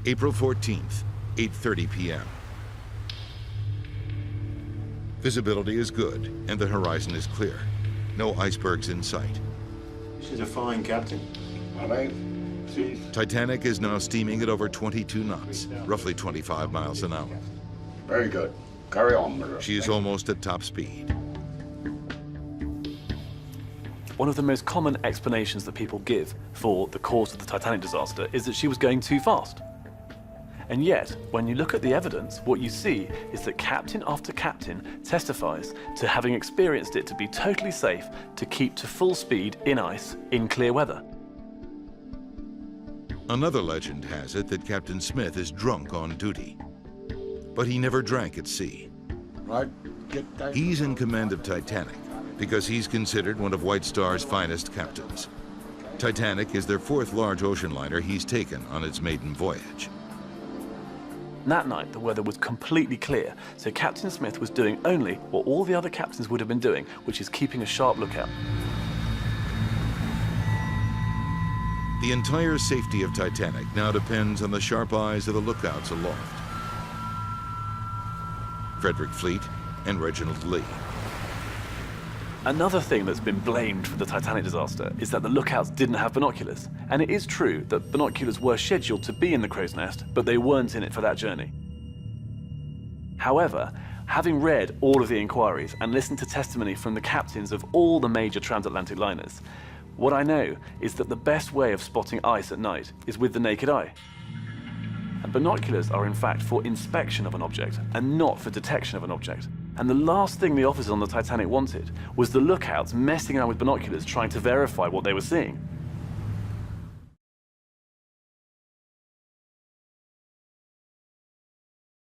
April 14th, 8:30 p.m. Visibility is good and the horizon is clear. No icebergs in sight. She's a fine captain. Titanic is now steaming at over 22 knots, roughly 25 miles an hour. Very good. Carry on, Mirror. She is almost at top speed. One of the most common explanations that people give for the cause of the Titanic disaster is that she was going too fast. And yet, when you look at the evidence, what you see is that captain after captain testifies to having experienced it to be totally safe to keep to full speed in ice in clear weather. Another legend has it that Captain Smith is drunk on duty. But he never drank at sea. Right. Get that. He's in command of Titanic because he's considered one of White Star's finest captains. Titanic is their fourth large ocean liner he's taken on its maiden voyage. That night, the weather was completely clear, so Captain Smith was doing only what all the other captains would have been doing, which is keeping a sharp lookout. The entire safety of Titanic now depends on the sharp eyes of the lookouts aloft. Frederick Fleet and Reginald Lee. Another thing that's been blamed for the Titanic disaster is that the lookouts didn't have binoculars. And it is true that binoculars were scheduled to be in the crow's nest, but they weren't in it for that journey. However, having read all of the inquiries and listened to testimony from the captains of all the major transatlantic liners, what I know is that the best way of spotting ice at night is with the naked eye. And binoculars are in fact for inspection of an object and not for detection of an object. And the last thing the officers on the Titanic wanted was the lookouts messing around with binoculars trying to verify what they were seeing.